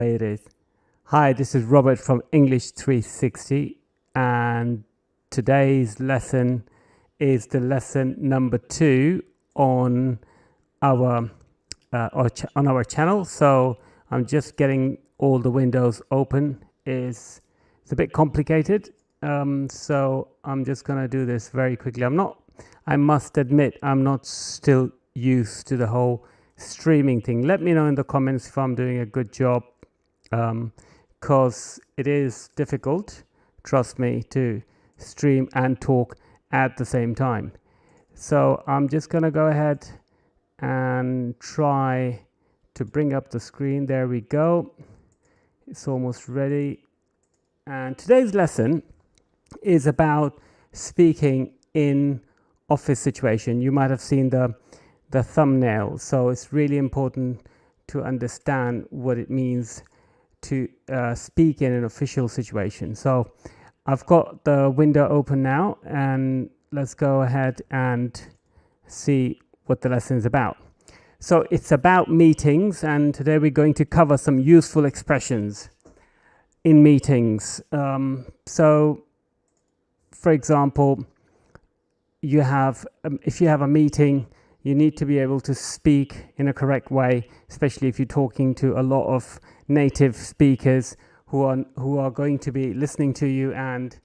It is. Hi, this is Robert from English 360, and today's lesson is the lesson number 2 on our channel. So I'm just getting all the windows open. It's a bit complicated, so I'm just gonna do this very quickly. I must admit, I'm not still used to the whole streaming thing. Let me know in the comments if I'm doing a good job, because it is difficult, trust me, to stream and talk at the same time. So I'm just gonna go ahead and try to bring up the screen. There we go. It's almost ready. And today's lesson is about speaking in office situation. You might have seen the thumbnail. So it's really important to understand what it means to speak in an official situation. So I've got the window open now, and let's go ahead and see what the lesson is about. So it's about meetings, and today we're going to cover some useful expressions in meetings. So for example, if you have a meeting, you need to be able to speak in a correct way, especially if you're talking to a lot of native speakers who are going to be listening to you. And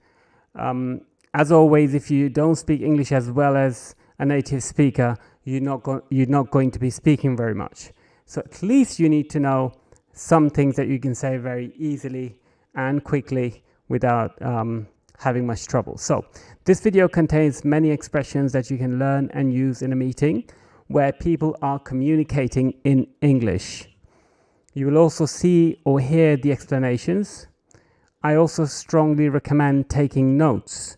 as always, if you don't speak English as well as a native speaker, you're not going to be speaking very much. So at least you need to know some things that you can say very easily and quickly without having much trouble. So this video contains many expressions that you can learn and use in a meeting where people are communicating in English. You will also see or hear the explanations. I also strongly recommend taking notes.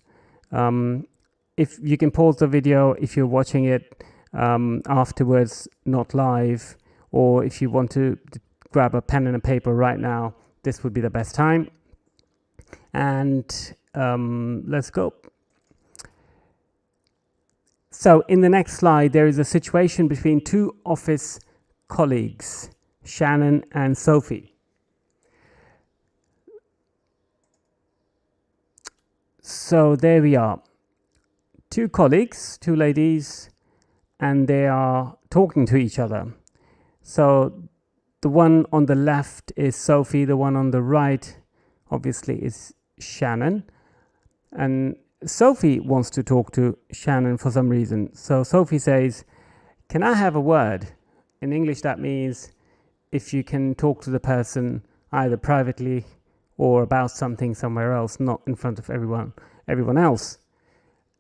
If you can pause the video if you're watching it afterwards, not live, or if you want to grab a pen and a paper right now, this would be the best time. And let's go. So in the next slide, there is a situation between two office colleagues, Shannon and Sophie. So there we are. Two colleagues, two ladies, and they are talking to each other. So the one on the left is Sophie, the one on the right obviously is Shannon, and Sophie wants to talk to Shannon for some reason. So Sophie says, "Can I have a word?" In English that means if you can talk to the person either privately or about something somewhere else, not in front of everyone else.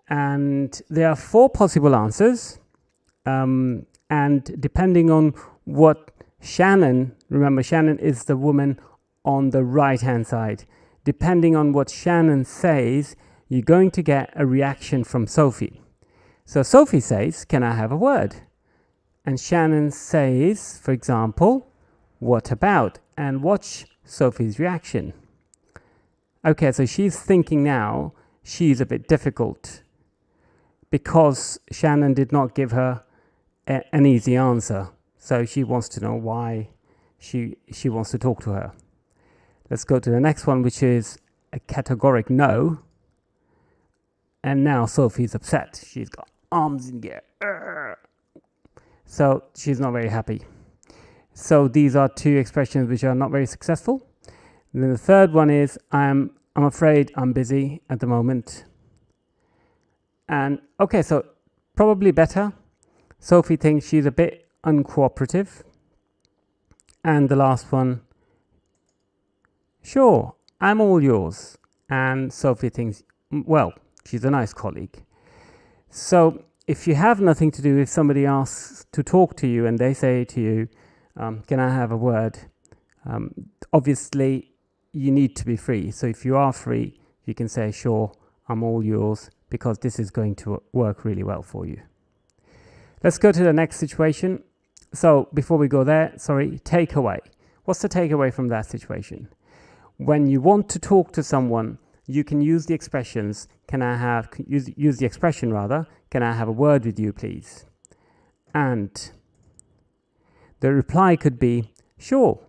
And there are 4 possible answers, and depending on what Shannon, remember Shannon is the woman on the right hand side, depending on what Shannon says, you're going to get a reaction from Sophie. So Sophie says, "Can I have a word?" And Shannon says, for example, "What about?" And watch Sophie's reaction. Okay, so she's thinking now she's a bit difficult because Shannon did not give her an easy answer. So she wants to know why she wants to talk to her. Let's go to the next one, which is a categoric no. And now Sophie's upset. She's got arms in the air. So she's not very happy. So these are 2 expressions which are not very successful. And then the third one is, I'm afraid I'm busy at the moment. And okay, so probably better. Sophie thinks she's a bit uncooperative. And the last one, "Sure, I'm all yours." And Sophie thinks, well, she's a nice colleague. So if you have nothing to do, if somebody asks to talk to you and they say to you, "Can I have a word?" Obviously, you need to be free. So if you are free, you can say, "Sure, I'm all yours," because this is going to work really well for you. Let's go to the next situation. So before we go there, takeaway. What's the takeaway from that situation? When you want to talk to someone, you can use the expressions, use the expression rather, "Can I have a word with you, please?" And the reply could be, "Sure,"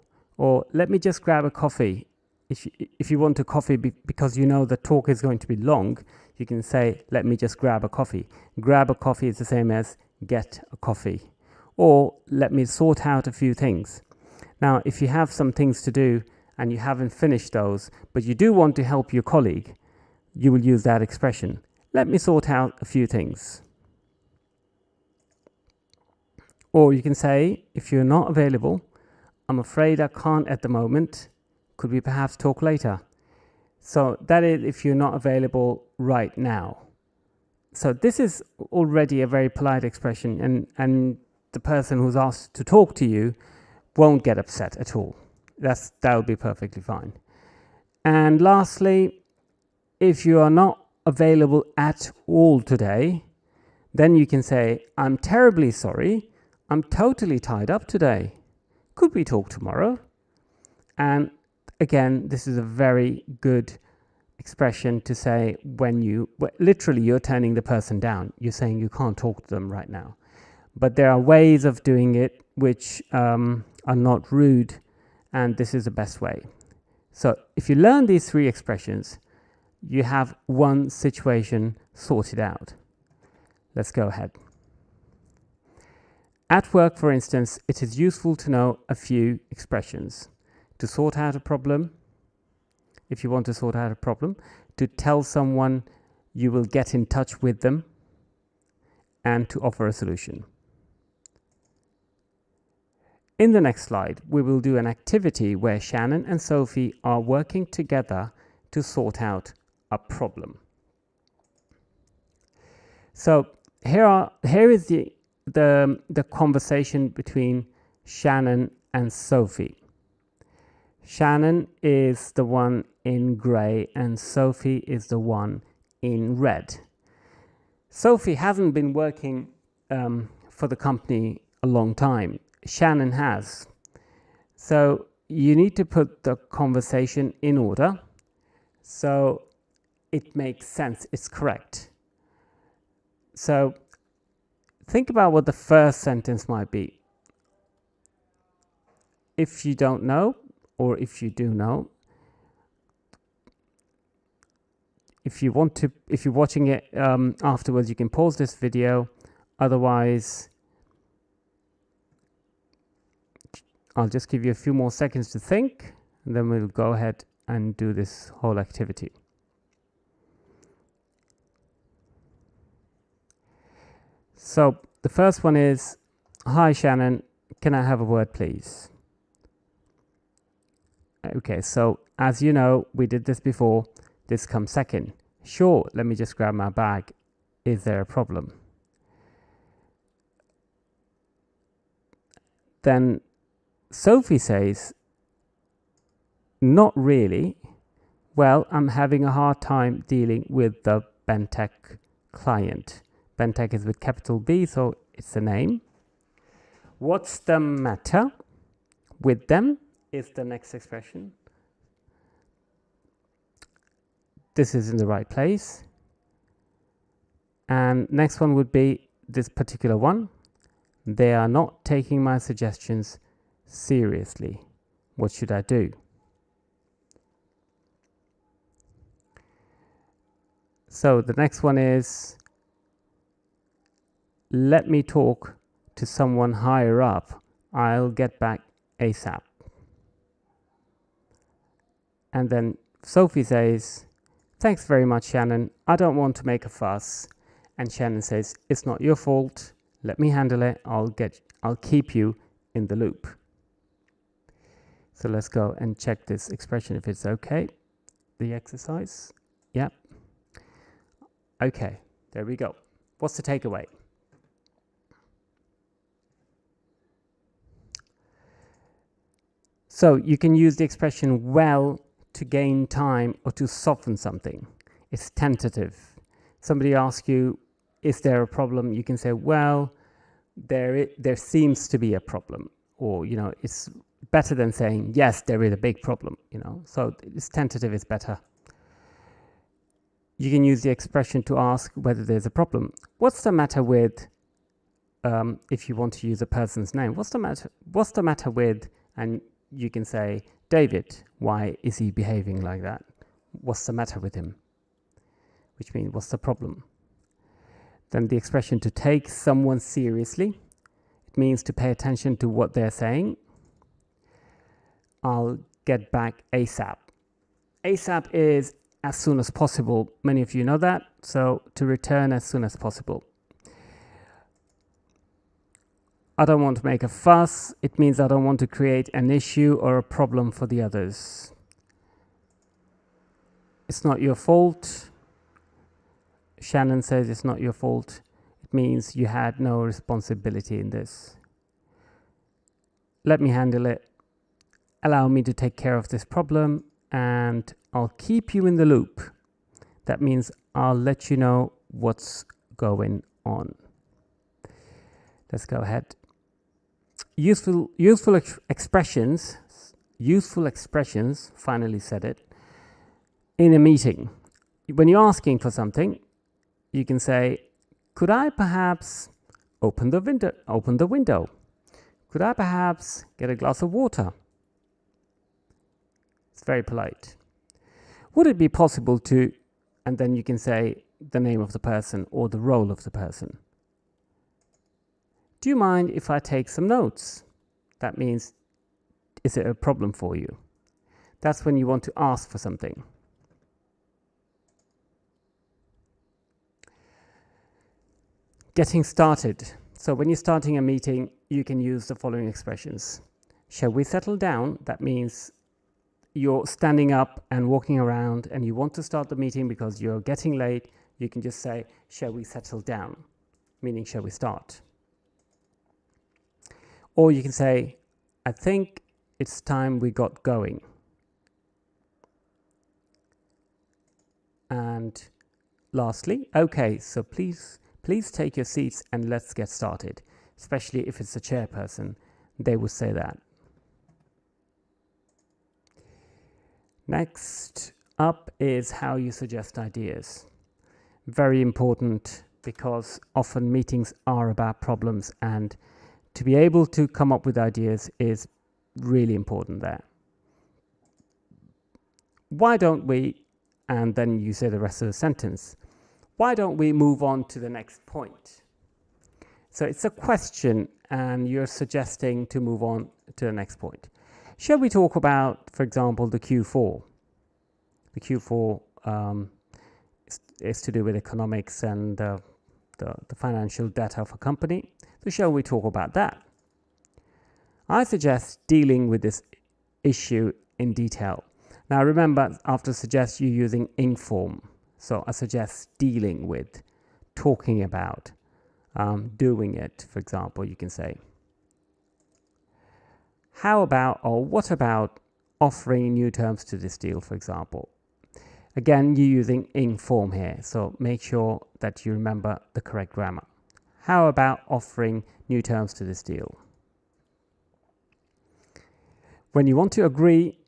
Or let me just grab a coffee. If you want a coffee because you know the talk is going to be long, you can say, let me just grab a coffee. Grab a coffee is the same as get a coffee. Or let me sort out a few things. Now, if you have some things to do and you haven't finished those, but you do want to help your colleague, you will use that expression. Let me sort out a few things. Or you can say, if you're not available, I'm afraid I can't at the moment. Could we perhaps talk later? So that is if you're not available right now. So this is already a very polite expression, and the person who's asked to talk to you won't get upset at all. That'll be perfectly fine. And lastly, if you are not available at all today, then you can say, I'm terribly sorry. I'm totally tied up today. Could we talk tomorrow? And again, this is a very good expression to say when literally you're turning the person down. You're saying you can't talk to them right now. But there are ways of doing it which are not rude, and this is the best way. So if you learn these three expressions, you have one situation sorted out. Let's go ahead. At work, for instance, it is useful to know a few expressions. To sort out a problem, if you want to sort out a problem, to tell someone you will get in touch with them, and to offer a solution. In the next slide, we will do an activity where Shannon and Sophie are working together to sort out a problem. So here is the conversation between Shannon and Sophie. Shannon is the one in grey and Sophie is the one in red. Sophie hasn't been working for the company a long time. Shannon has. So you need to put the conversation in order so it makes sense, it's correct. So think about what the first sentence might be. If you don't know, or if you do know, if you're watching it afterwards, you can pause this video. Otherwise, I'll just give you a few more seconds to think, and then we'll go ahead and do this whole activity. So the first one is, hi Shannon, can I have a word please? Okay, so as you know, we did this before. This comes second. Sure, let me just grab my bag. Is there a problem? Then Sophie says, not really. Well, I'm having a hard time dealing with the Bentech client. Bentech is with capital B, so it's a name. What's the matter with them is the next expression. This is in the right place. And next one would be this particular one. They are not taking my suggestions seriously. What should I do? So the next one is, let me talk to someone higher up. I'll get back ASAP. And then Sophie says, thanks very much, Shannon. I don't want to make a fuss. And Shannon says, it's not your fault. Let me handle it. I'll keep you in the loop. So let's go and check this expression if it's okay. The exercise. Yep. Okay, there we go. What's the takeaway? So you can use the expression well to gain time or to soften something. It's tentative. Somebody asks you, is there a problem? You can say, well, there seems to be a problem. Or, it's better than saying, yes, there is a big problem, So it's tentative, it's better. You can use the expression to ask whether there's a problem. What's the matter with, if you want to use a person's name, what's the matter with, and you can say, David, why is he behaving like that? What's the matter with him? Which means, what's the problem? Then the expression to take someone seriously, it means to pay attention to what they're saying. I'll get back ASAP. ASAP is as soon as possible. Many of you know that. So to return as soon as possible. I don't want to make a fuss. It means I don't want to create an issue or a problem for the others. It's not your fault. Shannon says it's not your fault. It means you had no responsibility in this. Let me handle it. Allow me to take care of this problem, and I'll keep you in the loop. That means I'll let you know what's going on. Let's go ahead. Useful expressions, finally said it, in a meeting. When you're asking for something, you can say, could I perhaps open the window? Could I perhaps get a glass of water? It's very polite. Would it be possible to, and then you can say the name of the person or the role of the person. Do you mind if I take some notes? That means, is it a problem for you? That's when you want to ask for something. Getting started. So when you're starting a meeting, you can use the following expressions. Shall we settle down? That means you're standing up and walking around and you want to start the meeting because you're getting late. You can just say, shall we settle down? Meaning, shall we start? Or you can say, I think it's time we got going. And lastly, okay, so please take your seats and let's get started. Especially if it's a chairperson, they will say that. Next up is how you suggest ideas. Very important, because often meetings are about problems, and to be able to come up with ideas is really important there. Why don't we, and then you say the rest of the sentence, why don't we move on to the next point? So it's a question and you're suggesting to move on to the next point. Shall we talk about, for example, the Q4? The Q4 is to do with economics and the financial data of a company. So shall we talk about that? I suggest dealing with this issue in detail. Now remember, after suggest, you're using ing form. So I suggest dealing with, talking about, doing it, for example, you can say. How about, or what about offering new terms to this deal, for example? Again, you're using ing form here, so make sure that you remember the correct grammar. How about offering new terms to this deal? When you want to agree,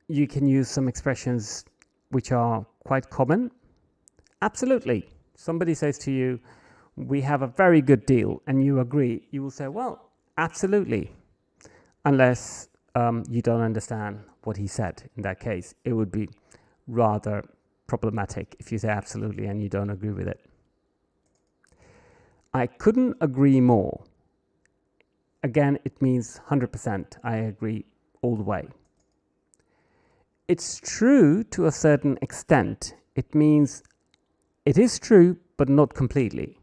you can use some expressions which are quite common. Absolutely. Somebody says to you, we have a very good deal, and you agree. You will say, well, absolutely. Unless you don't understand what he said. In that case, it would be rather problematic if you say absolutely and you don't agree with it. I couldn't agree more. Again, it means 100%. I agree all the way. It's true to a certain extent. It means it is true, but not completely.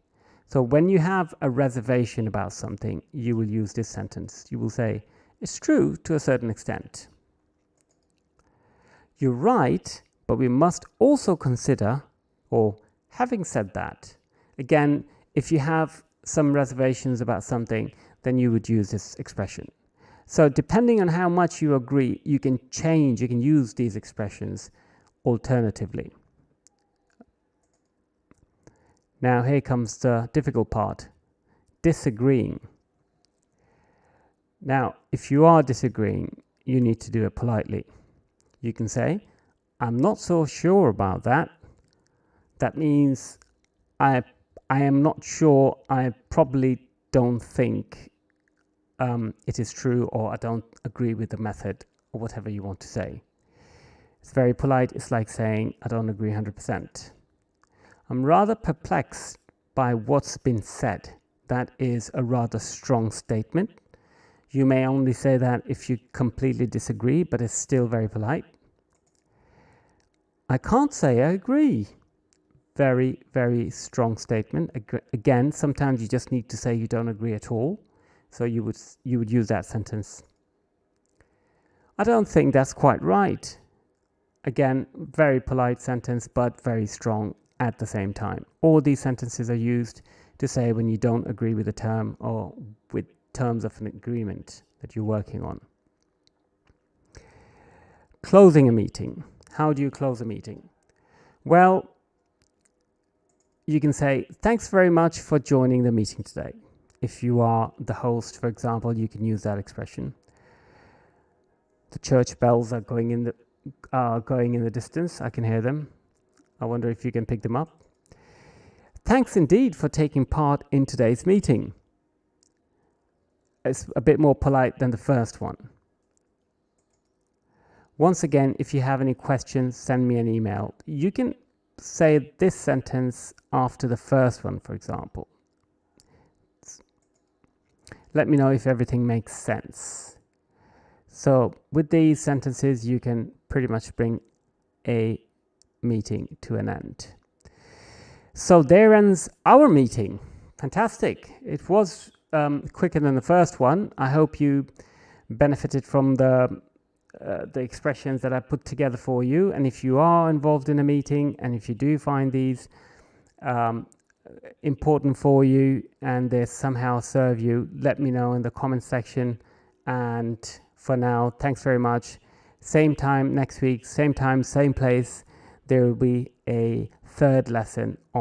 So when you have a reservation about something, you will use this sentence. You will say, it's true to a certain extent. You're right, but we must also consider, or having said that, again, if you have some reservations about something, then you would use this expression. So depending on how much you agree, you can change, you can use these expressions alternatively. Now here comes the difficult part, disagreeing. Now, if you are disagreeing, you need to do it politely. You can say, I'm not so sure about that. That means I am not sure, I probably don't think it is true, or I don't agree with the method, or whatever you want to say. It's very polite. It's like saying, I don't agree 100%. I'm rather perplexed by what's been said. That is a rather strong statement. You may only say that if you completely disagree, but it's still very polite. I can't say I agree. Very, very strong statement. Again, sometimes you just need to say you don't agree at all. So you would use that sentence. I don't think that's quite right. Again, very polite sentence, but very strong at the same time. All these sentences are used to say when you don't agree with a term or with terms of an agreement that you're working on. Closing a meeting. How do you close a meeting? Well, you can say, thanks very much for joining the meeting today. If you are the host, for example, you can use that expression. The church bells are going in the distance. I can hear them. I wonder if you can pick them up. Thanks indeed for taking part in today's meeting. It's a bit more polite than the first one. Once again, if you have any questions, send me an email. You can say this sentence after the first one, for example. Let me know if everything makes sense. So with these sentences, you can pretty much bring a meeting to an end. So there ends our meeting. Fantastic. It was quicker than the first one. I hope you benefited from the expressions that I put together for you. And if you are involved in a meeting, and if you do find these important for you and they somehow serve you, let me know in the comment section. And for now, thanks very much. Same time next week, same time, same place. There will be a third lesson on